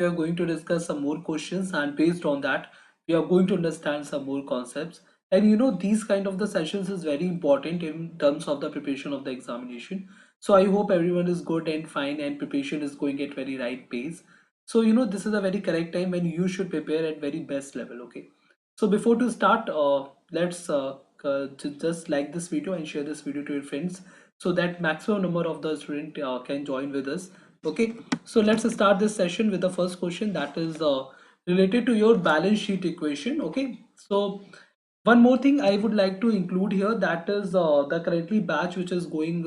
we are going to discuss some more questions, and based on that we are going to understand some more concepts. And these kind of the sessions is very important in terms of the preparation of the examination. So I hope everyone is good and fine and preparation is going at very right pace. So this is a very correct time when you should prepare at very best level. Okay, so before to start, let's just like this video and share this video to your friends so that maximum number of the student can join with us. Okay, so let's start this session with the first question, that is related to your balance sheet equation. Okay, so one more thing I would like to include here, that is the currently batch which is going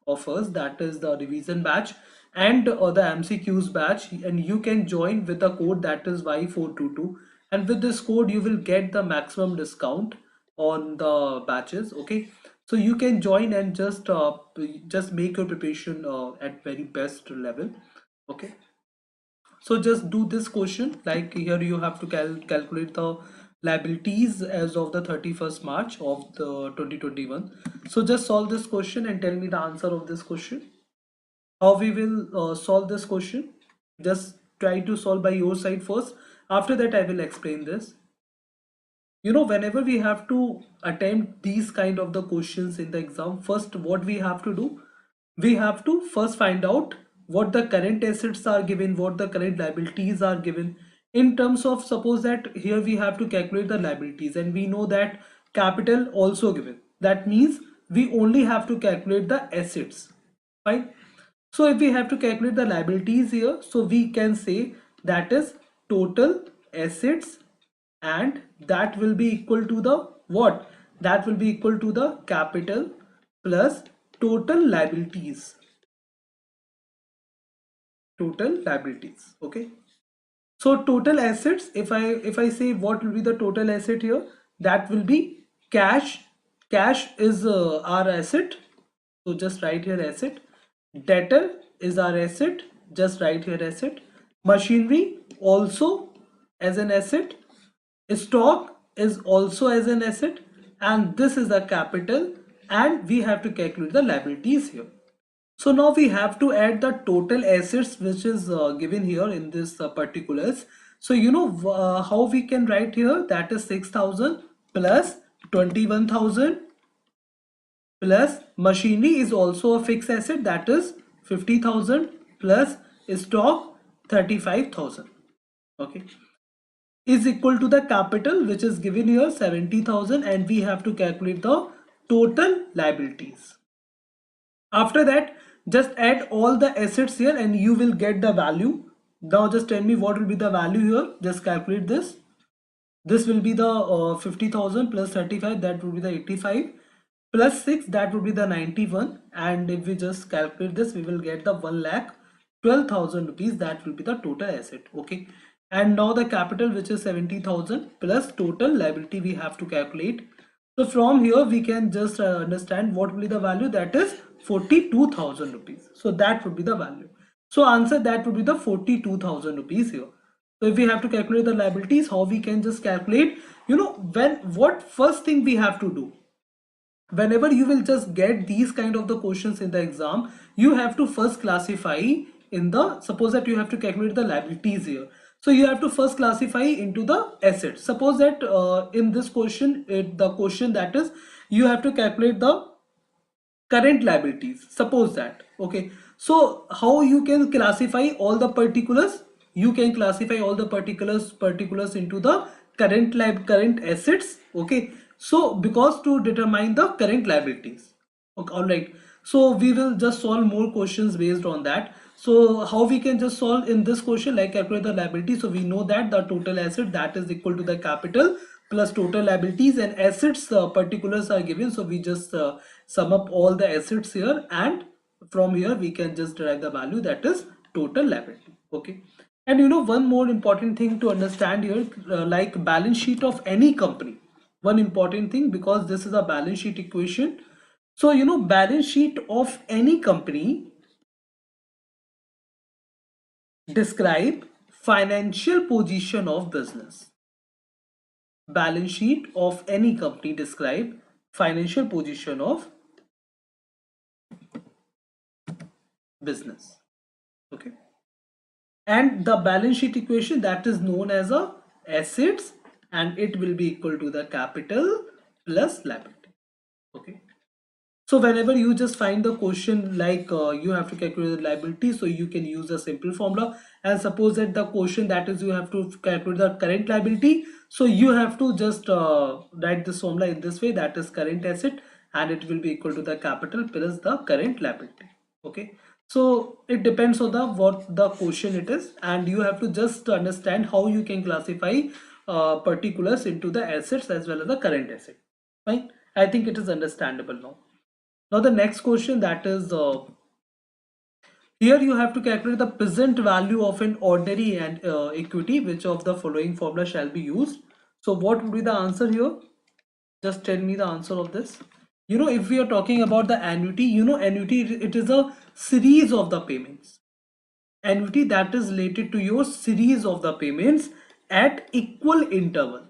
of us, that is the revision batch and the MCQs batch, and you can join with the code that is Y422, and with this code you will get the maximum discount on the batches. Okay, so you can join and just make your preparation at very best level. Okay, so just do this question, like here you have to calculate the liabilities as of the 31st March of the 2021. So just solve this question and tell me the answer of this question. How we will solve this question, just try to solve by your side first. After that I will explain this. Whenever we have to attempt these kind of the questions in the exam, first what we have to do, we have to first find out what the current assets are given, what the current liabilities are given. In terms of, suppose that here we have to calculate the liabilities and we know that capital also given, that means we only have to calculate the assets. Fine. So if we have to calculate the liabilities here, so we can say that is total assets, and that will be equal to the what? That will be equal to the capital plus total liabilities. Total liabilities. Okay. So total assets, if I say what will be the total asset here, that will be cash. Cash is our asset. So just write here asset. Debtor is our asset. Just write here asset. Machinery also as an asset. Stock is also as an asset, and this is the capital, and we have to calculate the liabilities here. So now we have to add the total assets which is given here in this particulars. So how we can write here, that is 6,000 plus 21,000 plus machinery is also a fixed asset, that is 50,000 plus stock 35,000. Okay, is equal to the capital which is given here 70,000, and we have to calculate the total liabilities. After that, just add all the assets here and you will get the value. Now just tell me what will be the value here. Just calculate this. This will be the 50,000 plus 35, that will be the 85, plus 6, that would be the 91, and if we just calculate this we will get the 1,12,000 rupees, that will be the total asset. Okay, and now the capital which is 70,000 plus total liability we have to calculate. So from here we can just understand what will be the value, that is 42,000 rupees. So that would be the value. So answer, that would be the 42,000 rupees here. So if we have to calculate the liabilities, how we can just calculate, what first thing we have to do, whenever you will just get these kind of the questions in the exam, you have to first classify in the, suppose that you have to calculate the liabilities here, so you have to first classify into the assets. Suppose that in this question, the question that is you have to calculate the current liabilities, suppose that. Okay, so how you can classify all the particulars, you can classify all the particulars into the current assets. Okay, so because to determine the current liabilities. Okay, all right, so we will just solve more questions based on that. So how we can just solve in this question, like calculate the liability. So we know that the total asset, that is equal to the capital plus total liabilities, and assets particulars are given, so we just sum up all the assets here, and from here we can just derive the value, that is total liability. Okay, and one more important thing to understand here, like balance sheet of any company, one important thing, because this is a balance sheet equation. So balance sheet of any company describe financial position of business. Balance sheet of any company describe financial position of business. Okay, and the balance sheet equation that is known as a assets, and it will be equal to the capital plus liability. Okay, so whenever you just find the question like you have to calculate the liability, so you can use a simple formula. And suppose that the question that is you have to calculate the current liability, so you have to just write this formula in this way, that is current asset, and it will be equal to the capital plus the current liability. Okay, so it depends on the what the question it is, and you have to just understand how you can classify particulars into the assets as well as the current asset. Fine, I think it is understandable now. Now the next question, that is here you have to calculate the present value of an ordinary and equity. Which of the following formula shall be used? So what would be the answer here? Just tell me the answer of this. You know, if we are talking about the annuity, you know, annuity, it is a series of the payments. Annuity that is related to your series of the payments at equal interval.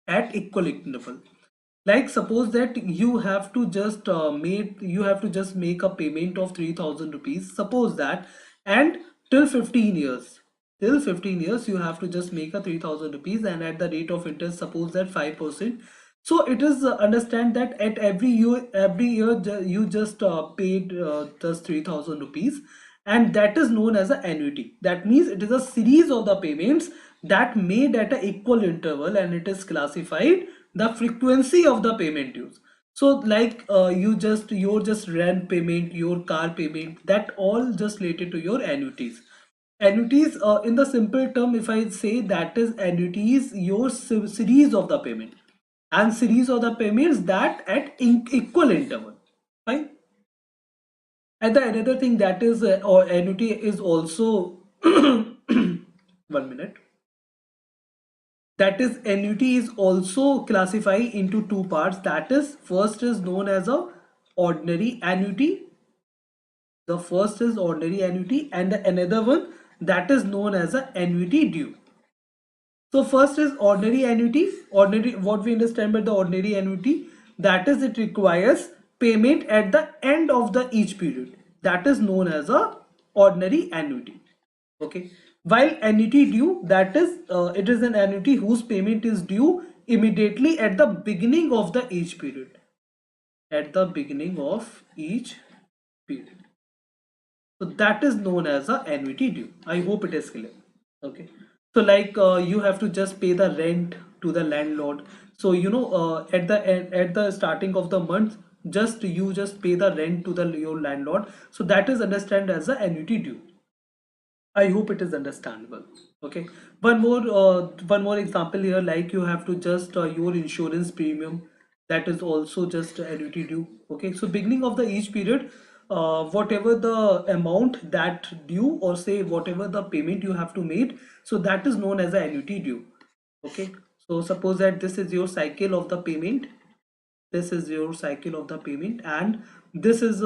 At equal interval. Like suppose that you have to just make a payment of 3000 rupees, suppose that, and till 15 years, you have to just make a 3000 rupees, and at the rate of interest, suppose that 5%. So it is understand that at every year you just paid just 3000 rupees, and that is known as an annuity. That means it is a series of the payments that made at an equal interval, and it is classified the frequency of the payment dues. So like your just rent payment, your car payment, that all just related to your annuities. Annuities, in the simple term, if I say, that is annuities your series of the payment, and series of the payments that at equal interval. Fine. And the another thing that is or annuity is also 1 minute. That is, annuity is also classified into two parts. That is, first is known as a ordinary annuity. The first is ordinary annuity, and the another one that is known as a annuity due. So first is ordinary annuity. Ordinary, what we understand by the ordinary annuity, that is, it requires payment at the end of the each period. That is known as a ordinary annuity. Okay, while annuity due, that is, it is an annuity whose payment is due immediately at the beginning of the each period. At the beginning of each period. So that is known as a annuity due. I hope it is clear. Okay, so like you have to just pay the rent to the landlord. So you know, at the starting of the month, you just pay the rent to the your landlord. So that is understand as a annuity due. I hope it is understandable. Okay. One more example here. Like you have to just your insurance premium, that is also just annuity due. Okay. So beginning of the each period, whatever the amount that due, or say whatever the payment you have to make, so that is known as an annuity due. Okay. So suppose that this is your cycle of the payment, this is your cycle of the payment, and this is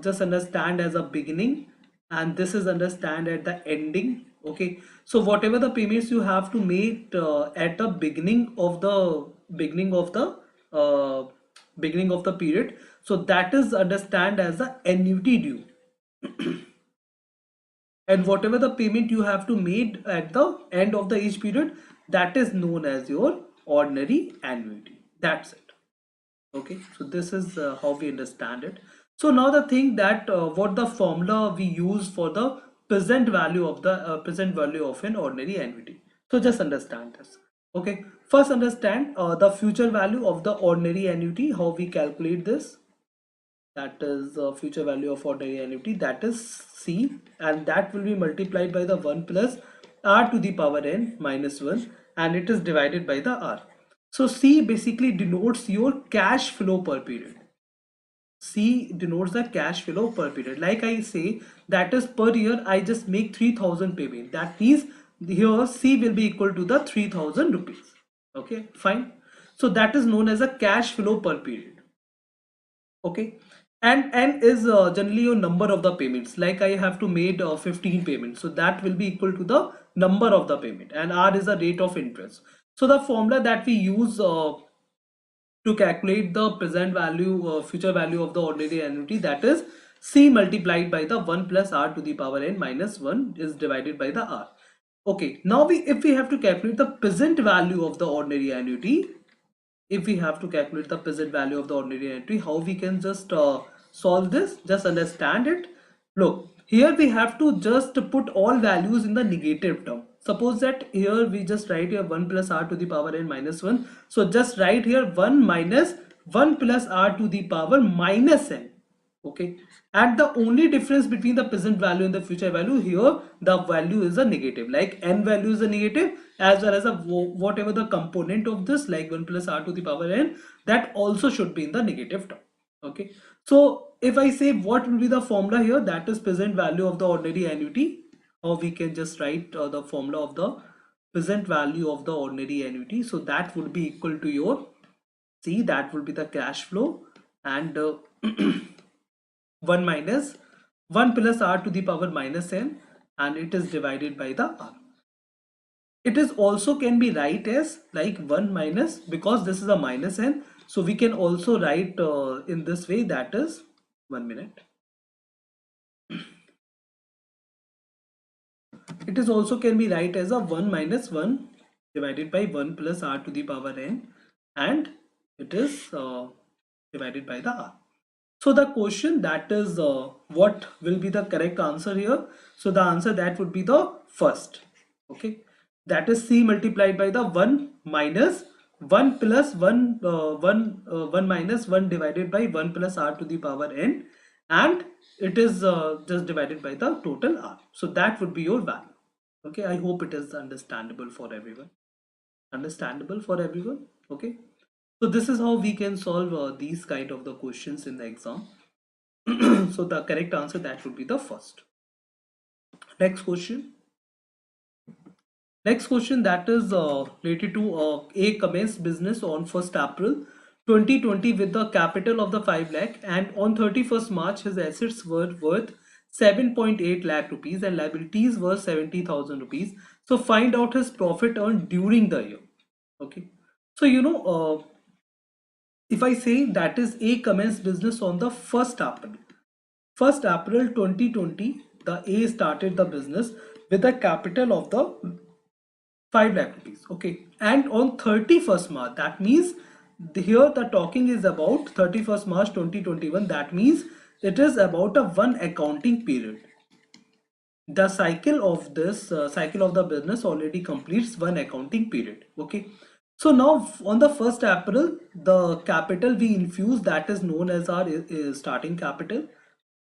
just understand as a beginning, and this is understand at the ending. Okay, so whatever the payments you have to make at the beginning of the uh, beginning of the period, so that is understand as the annuity due. And whatever the payment you have to made at the end of the each period, that is known as your ordinary annuity. That's it. Okay, so this is how we understand it. So now the thing that what the formula we use for the present value of an ordinary annuity. So just understand this. Okay, first understand the future value of the ordinary annuity, how we calculate this. That is future value of ordinary annuity, that is C, and that will be multiplied by the 1 plus r to the power n minus 1, and it is divided by the r. So C basically denotes your cash flow per period. C denotes the cash flow per period. Like I say, that is per year I just make 3000 payment. That means here C will be equal to the 3000 rupees. Okay, fine. So that is known as a cash flow per period. Okay, and n is generally your number of the payments. Like I have to made 15 payments, so that will be equal to the number of the payment, and r is the rate of interest. So the formula that we use to calculate the present value future value of the ordinary annuity, that is C multiplied by the 1 plus r to the power n minus 1 is divided by the r. Okay, now if we have to calculate the present value of the ordinary annuity, if we have to calculate the present value of the ordinary annuity, how we can just solve this? Just understand it. Look, here we have to just put all values in the negative term. Suppose that here we just write here 1 plus r to the power n minus 1. So just write here 1 minus 1 plus r to the power minus n. Okay, and the only difference between the present value and the future value, here the value is a negative, like n value is a negative, as well as a whatever the component of this, like 1 plus r to the power n, that also should be in the negative term. Okay, so if I say what will be the formula here, that is present value of the ordinary annuity, or we can just write the formula of the present value of the ordinary annuity. So that would be equal to your, see, that will be the cash flow, and 1 minus 1 plus r to the power minus n, and it is divided by the r. It is also can be write as like 1 minus, because this is a minus n, so we can also write in this way, that is 1 minute. It is also can be write as a 1 minus 1 divided by 1 plus r to the power n, and it is divided by the r. So the question, that is what will be the correct answer here? So the answer, that would be the first. Okay, that is C multiplied by the 1 minus 1 plus 1 1 minus 1 divided by 1 plus r to the power n, and it is just divided by the total r. So that would be your value. Okay, I hope it is understandable for everyone. Understandable for everyone. Okay, so this is how we can solve these kind of the questions in the exam. So the correct answer, that would be the first. Next question. Next question, that is related to A commenced business on 1st April 2020 with the capital of the 5 lakh, and on 31st March his assets were worth 7.8 lakh rupees and liabilities were 70,000 rupees. So find out his profit earned during the year. Okay, so if I say that is A commenced business on the 1st April. 1st April 2020, the A started the business with a capital of the 5 lakh rupees. Okay, and on 31st March, that means here the talking is about 31st March 2021. That means it is about a one accounting period. The cycle of this cycle of the business already completes one accounting period. Okay, so now on the 1st April, the capital we infuse, that is known as our starting capital.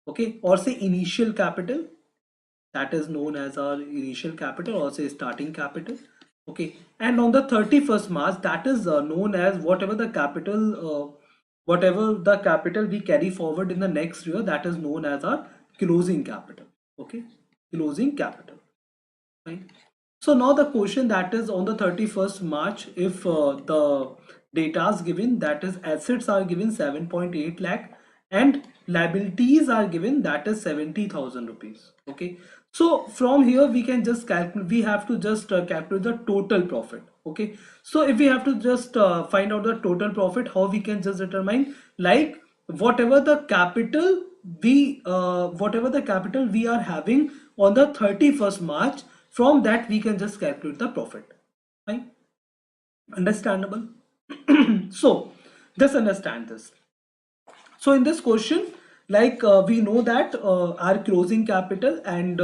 Okay, or say initial capital, that is known as our initial capital, or say starting capital. Okay, and on the 31st March, that is known as whatever the capital we carry forward in the next year, that is known as our closing capital. Okay, closing capital. Right. So now the question, that is on the 31st March, if the data is given, that is assets are given 7.8 lakh and liabilities are given, that is 70,000 rupees. Okay, so from here we can just calculate, we have to just calculate the total profit. Okay, so if we have to just find out the total profit, how we can just determine, like whatever the capital we are having on the 31st March, from that we can just calculate the profit. Fine, understandable. So just understand this. So in this question, like we know that our closing capital, and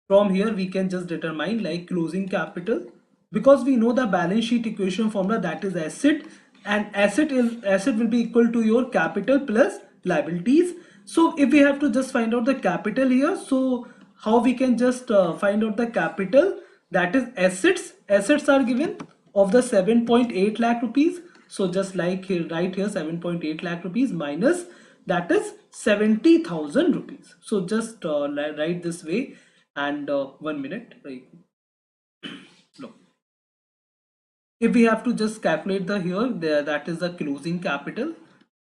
from here we can just determine like closing capital, because we know the balance sheet equation formula, that is asset, and asset will be equal to your capital plus liabilities. So if we have to just find out the capital here, so how we can just find out the capital, that is assets are given of the 7.8 lakh rupees. So just like here, right here 7.8 lakh rupees minus, that is 70,000 rupees. So just write this way, and 1 minute, right? Look, if we have to just calculate the here, there, that is the closing capital.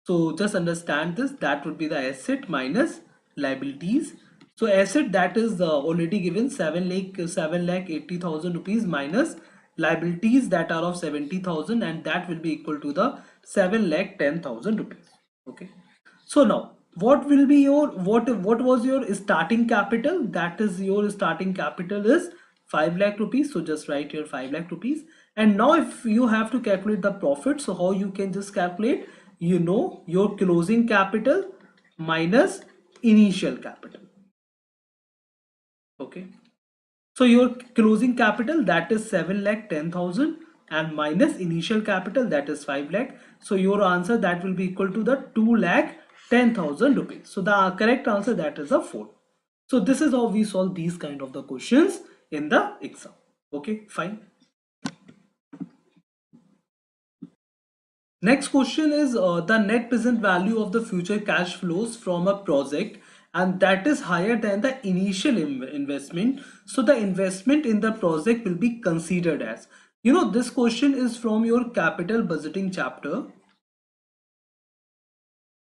So just understand this, that would be the asset minus liabilities. So asset, that is already given 7 lakh 80,000 rupees minus liabilities that are of 70,000, and that will be equal to the 7 lakh 10,000 rupees. Okay, so now what will be your what was your starting capital? That is, your starting capital is 5 lakh rupees. So just write here 5 lakh rupees. And now if you have to calculate the profit, so how you can just calculate, your closing capital minus initial capital. Okay, so your closing capital, that is 7 lakh 10,000, and minus initial capital, that is 5 lakh. So your answer, that will be equal to the 2 lakh 10,000 rupees. So the correct answer, that is a 4. So this is how we solve these kind of the questions in the exam. Okay, fine. Next question is the net present value of the future cash flows from a project, and that is higher than the initial investment. So the investment in the project will be considered as, this question is from your capital budgeting chapter.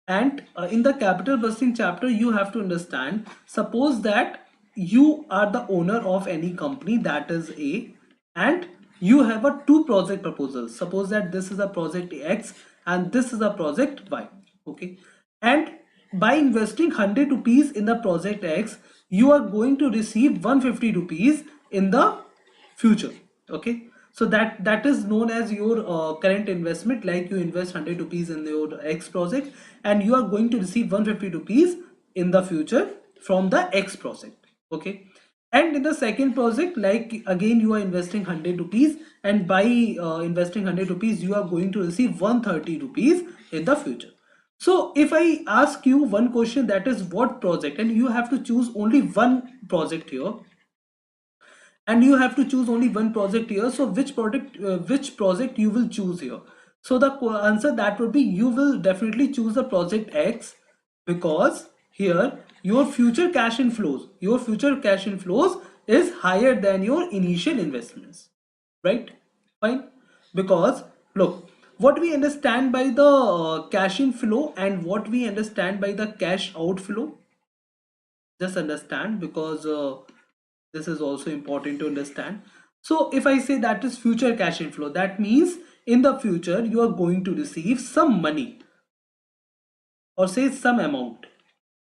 And in the capital budgeting chapter, you have to understand, suppose that you are the owner of any company, that is A, and you have a two project proposals. Suppose that this is a project X and this is a project Y. Okay, and by investing 100 rupees in the project X, you are going to receive 150 rupees in the future. Okay, so that is known as your current investment. Like, you invest 100 rupees in your X project, and you are going to receive 150 rupees in the future from the X project. Okay, and in the second project, like, again you are investing 100 rupees, and by investing 100 rupees, you are going to receive 130 rupees in the future. So if I ask you one question, that is what project, and you have to choose only one project here, and you have to choose only one project here, so which project you will choose here? So the answer, that would be, you will definitely choose the project X, because here your future cash inflows is higher than your initial investments, right? Fine. Because look, what we understand by the cash inflow and what we understand by the cash outflow, just understand, because this is also important to understand. So if I say that is future cash inflow, that means in the future you are going to receive some money, or say some amount.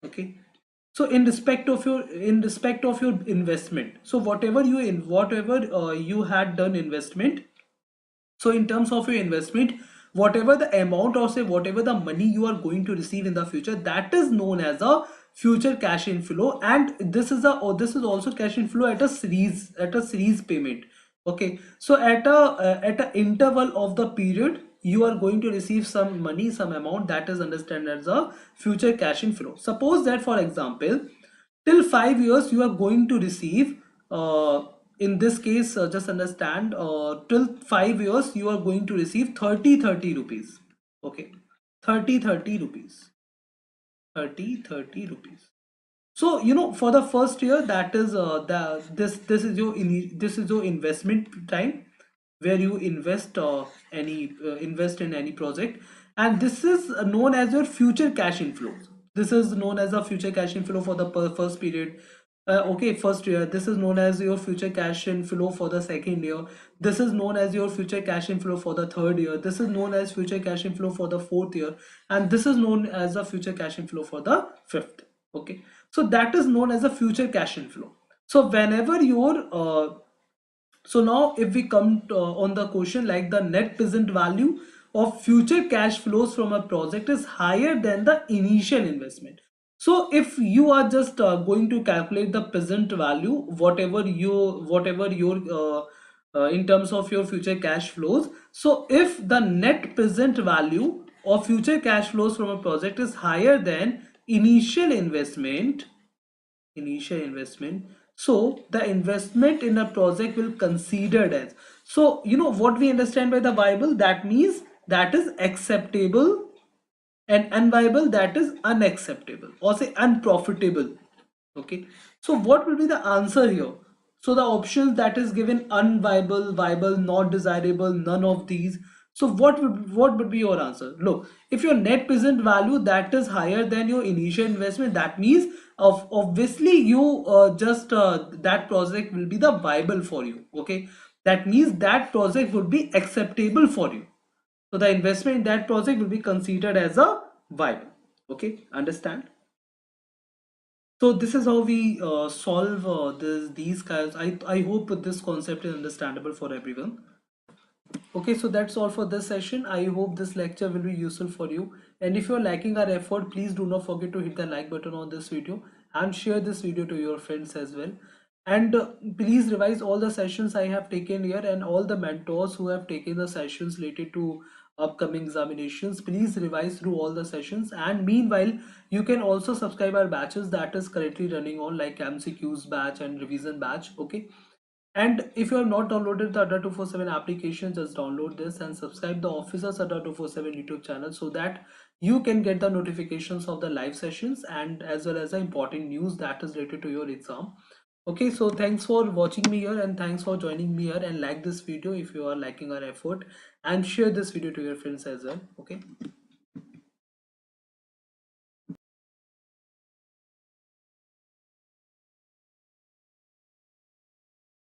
Okay, so in respect of your investment, so whatever you had done investment, so in terms of your investment, whatever the amount, or say whatever the money you are going to receive in the future, that is known as a future cash inflow. And this is also cash inflow at a series payment. Okay, so at a interval of the period, you are going to receive some money, some amount, that is understood as a future cash inflow. Suppose that, for example, till 5 years you are going to receive, in this case, just understand, till 5 years you are going to receive 30 rupees. Okay, 30 rupees, 30 rupees. So for the first year, that is this is your investment time, where you invest in any project, and this is known as your future cash inflows. This is known as a future cash inflow for the first period. Okay, first year. This is known as your future cash inflow for the second year. This is known as your future cash inflow for the third year. This is known as future cash inflow for the fourth year, and this is known as a future cash inflow for the fifth. Okay, so that is known as a future cash inflow. So whenever your so now if we come to, on the question, like, the net present value of future cash flows from a project is higher than the initial investment. So if you are just going to calculate the present value, whatever your in terms of your future cash flows, so if the net present value of future cash flows from a project is higher than initial investment, so the investment in a project will considered as, so what we understand by the viable, that means that is acceptable, and unviable, that is unacceptable, or say unprofitable. Okay, so what will be the answer here? So the options that is given: unviable, viable, not desirable, none of these. So what would be your answer? Look, if your net present value that is higher than your initial investment, that means obviously you just that project will be the viable for you. Okay, that means that project would be acceptable for you, so the investment in that project will be considered as a viable. Okay, understand? So this is how we solve these kinds. I hope this concept is understandable for everyone. Okay, so that's all for this session. I hope this lecture will be useful for you. And if you're liking our effort, please do not forget to hit the like button on this video and share this video to your friends as well. And please revise all the sessions I have taken here, and all the mentors who have taken the sessions related to upcoming examinations. Please revise through all the sessions. And meanwhile, you can also subscribe our batches that is currently running on, like MCQs batch and revision batch. Okay, and if you have not downloaded the Adda 247 application, just download this and subscribe the Officers Adda 247 YouTube channel, so that you can get the notifications of the live sessions and as well as the important news that is related to your exam. Okay, so thanks for watching me here, and thanks for joining me here, and like this video if you are liking our effort, and share this video to your friends as well. Okay.